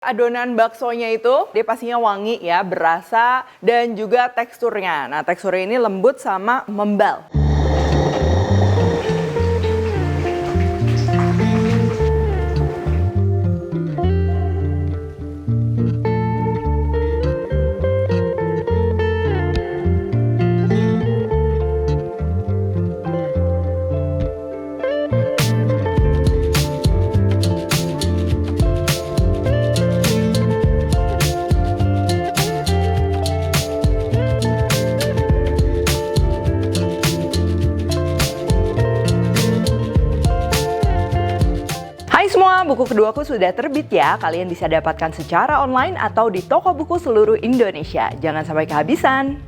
Adonan baksonya itu dia pastinya wangi ya, berasa dan juga teksturnya. Nah, teksturnya ini lembut sama membal. Hai semua, buku keduaku sudah terbit ya. Kalian bisa dapatkan secara online atau di toko buku seluruh Indonesia. Jangan sampai kehabisan.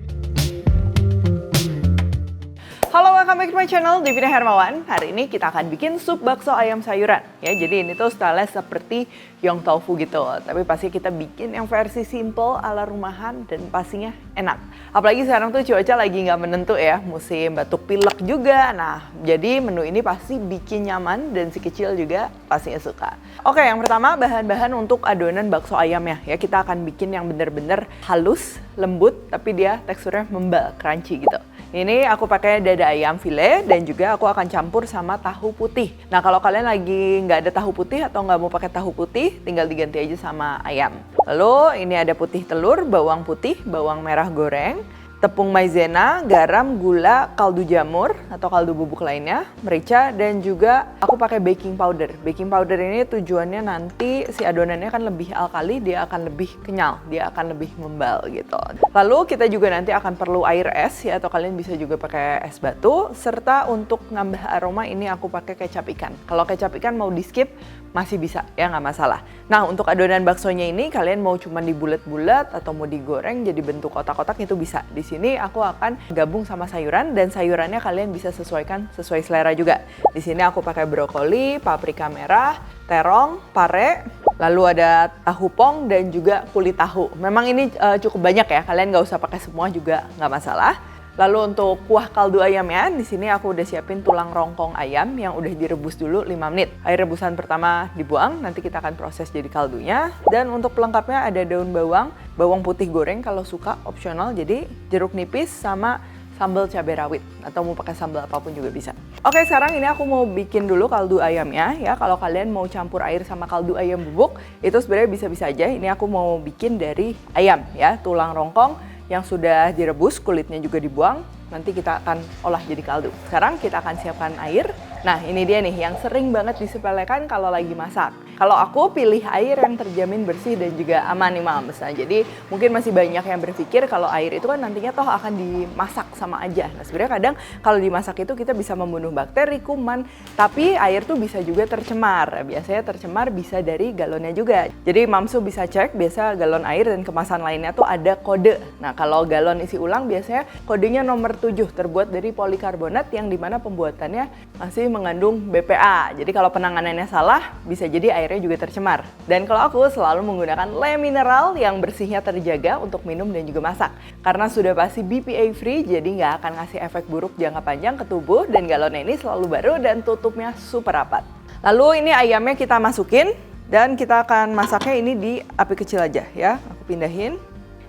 Halo, welcome back to my channel, Devina Hermawan. Hari ini kita akan bikin sup bakso ayam sayuran. Ya, jadi ini tuh style seperti Yong Tofu gitu. Tapi pasti kita bikin yang versi simple ala rumahan dan pastinya enak. Apalagi sekarang tuh cuaca lagi nggak menentu ya, musim batuk pilek juga. Nah, jadi menu ini pasti bikin nyaman dan si kecil juga pastinya suka. Oke, yang pertama bahan-bahan untuk adonan bakso ayamnya. Ya, kita akan bikin yang bener-bener halus, lembut, tapi dia teksturnya membal, crunchy gitu. Ini aku pakai dada ayam file dan juga aku akan campur sama tahu putih. Nah, kalau kalian lagi nggak ada tahu putih atau nggak mau pakai tahu putih, tinggal diganti aja sama ayam. Lalu ini ada putih telur, bawang putih, bawang merah goreng, tepung maizena, garam, gula, kaldu jamur atau kaldu bubuk lainnya, merica, dan juga aku pakai baking powder. Baking powder ini tujuannya nanti si adonannya kan lebih alkali, dia akan lebih kenyal, dia akan lebih membal gitu. Lalu kita juga nanti akan perlu air es ya, atau kalian bisa juga pakai es batu, serta untuk nambah aroma ini aku pakai kecap ikan. Kalau kecap ikan mau di skip masih bisa ya, nggak masalah. Nah, untuk adonan baksonya ini kalian mau cuma dibulet-bulet atau mau digoreng jadi bentuk kotak-kotak itu bisa. Di sini aku akan gabung sama sayuran dan sayurannya kalian bisa sesuaikan sesuai selera juga. Di sini aku pakai brokoli, paprika merah, terong, pare, lalu ada tahu pong dan juga kulit tahu. Memang ini cukup banyak ya, kalian nggak usah pakai semua juga nggak masalah. Lalu untuk kuah kaldu ayamnya, di sini aku udah siapin tulang rongkong ayam yang udah direbus dulu 5 menit. Air rebusan pertama dibuang, nanti kita akan proses jadi kaldunya. Dan untuk pelengkapnya ada daun bawang, bawang putih goreng kalau suka, opsional. Jadi jeruk nipis sama sambal cabai rawit atau mau pakai sambal apapun juga bisa. Oke, sekarang ini aku mau bikin dulu kaldu ayamnya ya. Kalau kalian mau campur air sama kaldu ayam bubuk, itu sebenarnya bisa-bisa aja. Ini aku mau bikin dari ayam ya, tulang rongkong yang sudah direbus, kulitnya juga dibuang. Nanti kita akan olah jadi kaldu. Sekarang kita akan siapkan air. Nah, ini dia nih yang sering banget disepelekan kalau lagi masak. Kalau aku pilih air yang terjamin bersih dan juga aman nih Mams. Nah, jadi mungkin masih banyak yang berpikir kalau air itu kan nantinya toh akan dimasak sama aja. Nah, sebenarnya kadang kalau dimasak itu kita bisa membunuh bakteri, kuman, tapi air tuh bisa juga tercemar. Biasanya tercemar bisa dari galonnya juga. Jadi Mams tuh bisa cek, biasa galon air dan kemasan lainnya tuh ada kode. Nah, kalau galon isi ulang biasanya kodenya nomor 7, terbuat dari polikarbonat yang dimana pembuatannya masih mengandung BPA. Jadi kalau penanganannya salah, bisa jadi airnya juga tercemar. Dan kalau aku selalu menggunakan le mineral yang bersihnya terjaga untuk minum dan juga masak. Karena sudah pasti BPA free, jadi nggak akan ngasih efek buruk jangka panjang ke tubuh, dan galonnya ini selalu baru dan tutupnya super rapat. Lalu ini ayamnya kita masukin, dan kita akan masaknya ini di api kecil aja ya. Aku pindahin.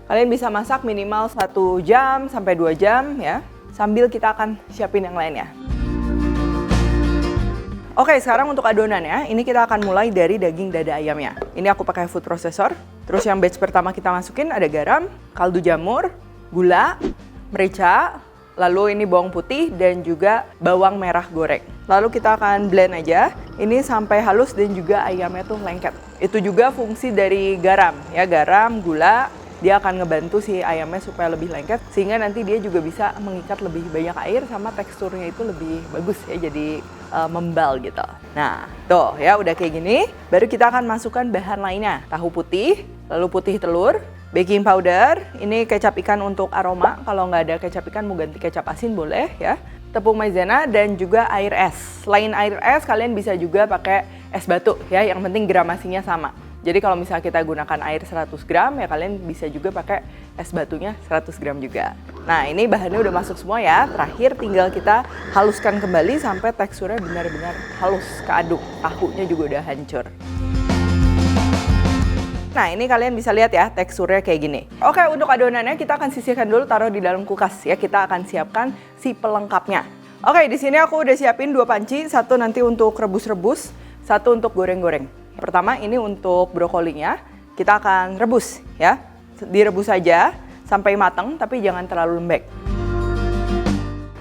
Kalian bisa masak minimal 1 jam sampai 2 jam ya, sambil kita akan siapin yang lainnya. Oke, sekarang untuk adonannya, ini kita akan mulai dari daging dada ayamnya. Ini aku pakai food processor. Terus yang batch pertama kita masukin ada garam, kaldu jamur, gula, merica, lalu ini bawang putih dan juga bawang merah goreng. Lalu kita akan blend aja, ini sampai halus dan juga ayamnya tuh lengket. Itu juga fungsi dari garam, ya garam, gula. Dia akan ngebantu si ayamnya supaya lebih lengket, sehingga nanti dia juga bisa mengikat lebih banyak air sama teksturnya itu lebih bagus ya, jadi membal gitu. Nah, tuh ya udah kayak gini, baru kita akan masukkan bahan lainnya. Tahu putih, lalu putih telur, baking powder, ini kecap ikan untuk aroma, kalau nggak ada kecap ikan mau ganti kecap asin boleh ya. Tepung maizena dan juga air es. Selain air es, kalian bisa juga pakai es batu ya, yang penting gramasinya sama. Jadi kalau misalnya kita gunakan air 100 gram, ya kalian bisa juga pakai es batunya 100 gram juga. Nah, ini bahannya udah masuk semua ya. Terakhir tinggal kita haluskan kembali sampai teksturnya benar-benar halus, keaduk. Tahunya juga udah hancur. Nah, ini kalian bisa lihat ya teksturnya kayak gini. Oke, untuk adonannya kita akan sisihkan dulu, taruh di dalam kulkas ya. Kita akan siapkan si pelengkapnya. Oke, di sini aku udah siapin 2 panci, satu nanti untuk rebus-rebus, satu untuk goreng-goreng. Pertama ini untuk brokolinya, kita akan rebus ya. Direbus saja sampai matang, tapi jangan terlalu lembek.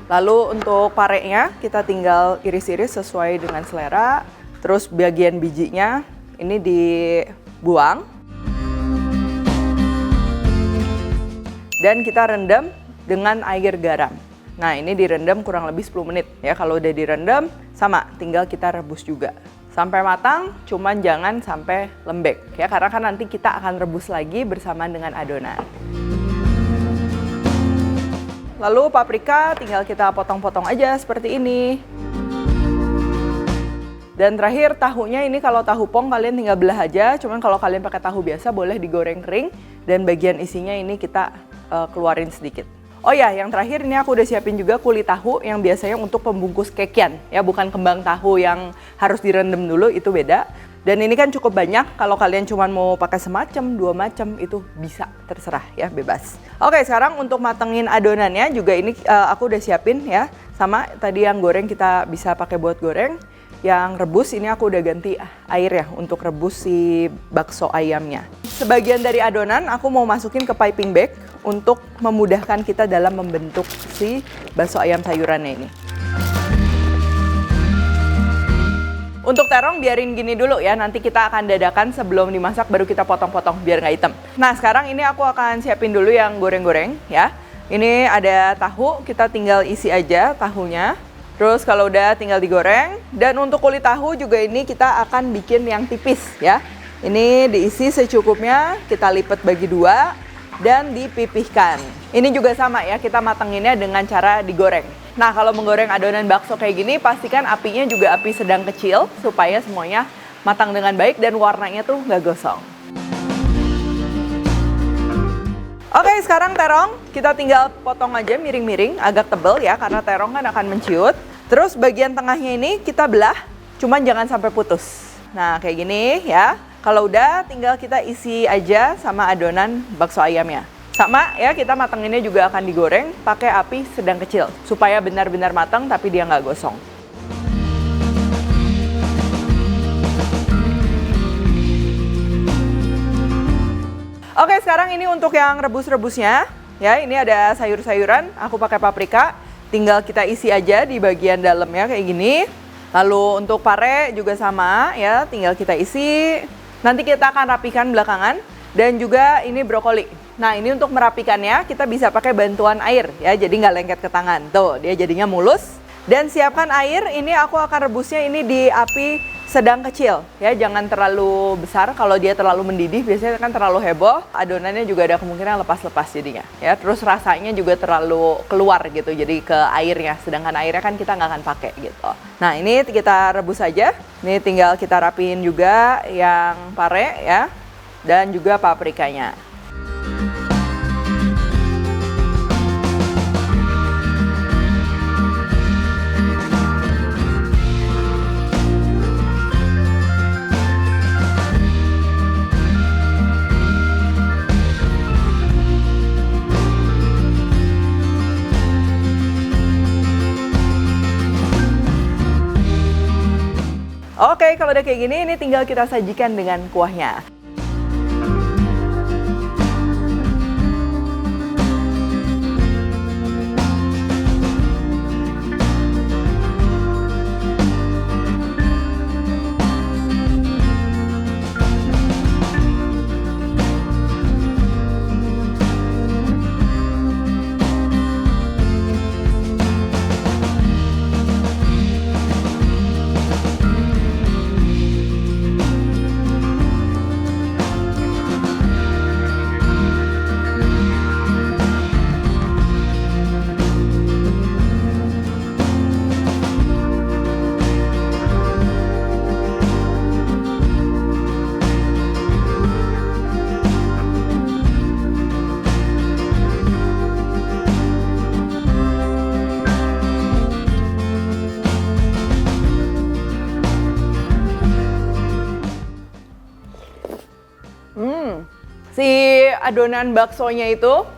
Lalu untuk parenya kita tinggal iris-iris sesuai dengan selera. Terus bagian bijinya ini dibuang. Dan kita rendam dengan air garam. Nah, ini direndam kurang lebih 10 menit ya. Kalau udah direndam sama, tinggal kita rebus juga sampai matang, cuman jangan sampai lembek ya, karena kan nanti kita akan rebus lagi bersamaan dengan adonan. Lalu paprika tinggal kita potong-potong aja seperti ini. Dan terakhir tahunya, ini kalau tahu pong kalian tinggal belah aja, cuman kalau kalian pakai tahu biasa boleh digoreng kering, dan bagian isinya ini kita keluarin sedikit. Oh ya, yang terakhir ini aku udah siapin juga kulit tahu yang biasanya untuk pembungkus kekian ya, bukan kembang tahu yang harus direndam dulu, itu beda. Dan ini kan cukup banyak, kalau kalian cuma mau pakai semacam, 2 macam itu bisa, terserah ya, bebas. Oke, sekarang untuk matengin adonannya juga ini aku udah siapin ya, sama tadi yang goreng kita bisa pakai buat goreng. Yang rebus ini aku udah ganti air ya untuk rebus si bakso ayamnya. Sebagian dari adonan aku mau masukin ke piping bag untuk memudahkan kita dalam membentuk si bakso ayam sayurannya ini. Untuk terong biarin gini dulu ya, nanti kita akan dadakan sebelum dimasak baru kita potong-potong biar nggak hitam. Nah, sekarang ini aku akan siapin dulu yang goreng-goreng ya. Ini ada tahu, kita tinggal isi aja tahunya. Terus kalau udah tinggal digoreng. Dan untuk kulit tahu juga ini kita akan bikin yang tipis ya. Ini diisi secukupnya, kita lipat bagi 2 dan dipipihkan. Ini juga sama ya, kita matenginnya dengan cara digoreng. Nah, kalau menggoreng adonan bakso kayak gini, pastikan apinya juga api sedang kecil supaya semuanya matang dengan baik dan warnanya tuh nggak gosong. Oke, sekarang terong kita tinggal potong aja miring-miring, agak tebal ya, karena terong kan akan menciut. Terus bagian tengahnya ini kita belah, cuman jangan sampai putus. Nah, kayak gini ya. Kalau udah tinggal kita isi aja sama adonan bakso ayamnya. Sama ya, kita matenginnya juga akan digoreng pakai api sedang kecil supaya benar-benar matang tapi dia nggak gosong. Oke, sekarang ini untuk yang rebus-rebusnya ya. Ini ada sayur-sayuran, aku pakai paprika. Tinggal kita isi aja di bagian dalamnya kayak gini. Lalu untuk pare juga sama ya, tinggal kita isi. Nanti kita akan rapikan belakangan. Dan juga ini brokoli. Nah, ini untuk merapikannya kita bisa pakai bantuan air ya, jadi nggak lengket ke tangan. Tuh, dia jadinya mulus. Dan siapkan air, ini aku akan rebusnya ini di api sedang kecil ya, jangan terlalu besar. Kalau dia terlalu mendidih biasanya kan terlalu heboh, adonannya juga ada kemungkinan lepas-lepas jadinya ya. Terus rasanya juga terlalu keluar gitu, jadi ke airnya, sedangkan airnya kan kita nggak akan pakai gitu. Nah, ini kita rebus aja. Ini tinggal kita rapiin juga yang pare ya, dan juga paprikanya. Oke, kalau udah kayak gini, ini tinggal kita sajikan dengan kuahnya. Si adonan baksonya itu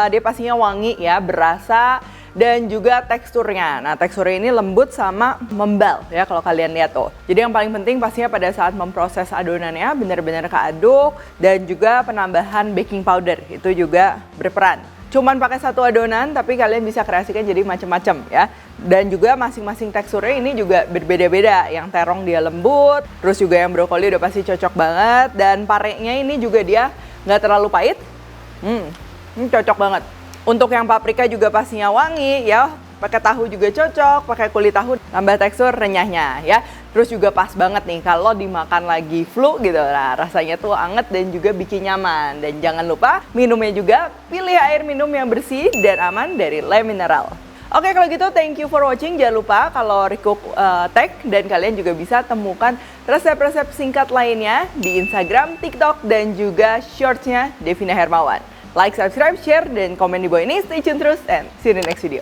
dia pastinya wangi ya, berasa dan juga teksturnya. Nah, teksturnya ini lembut sama membal ya kalau kalian lihat tuh. Jadi yang paling penting pastinya pada saat memproses adonannya benar-benar keaduk, dan juga penambahan baking powder itu juga berperan. Cuman pakai satu adonan tapi kalian bisa kreasikan jadi macam-macam ya. Dan juga masing-masing teksturnya ini juga berbeda-beda. Yang terong dia lembut, terus juga yang brokoli udah pasti cocok banget, dan parenya ini juga dia nggak terlalu pahit. Ini cocok banget. Untuk yang paprika juga pastinya wangi ya. Pakai tahu juga cocok, pakai kulit tahu tambah tekstur renyahnya ya. Terus juga pas banget nih kalau dimakan lagi flu gitu. Nah, rasanya tuh anget dan juga bikin nyaman. Dan jangan lupa minumnya juga pilih air minum yang bersih dan aman dari Le Mineral. Oke, kalau gitu thank you for watching. Jangan lupa kalau Recook tag, dan kalian juga bisa temukan resep-resep singkat lainnya di Instagram, TikTok, dan juga shortsnya Devina Hermawan. Like, subscribe, share, dan komen di bawah ini. Stay tune terus and see you in the next video.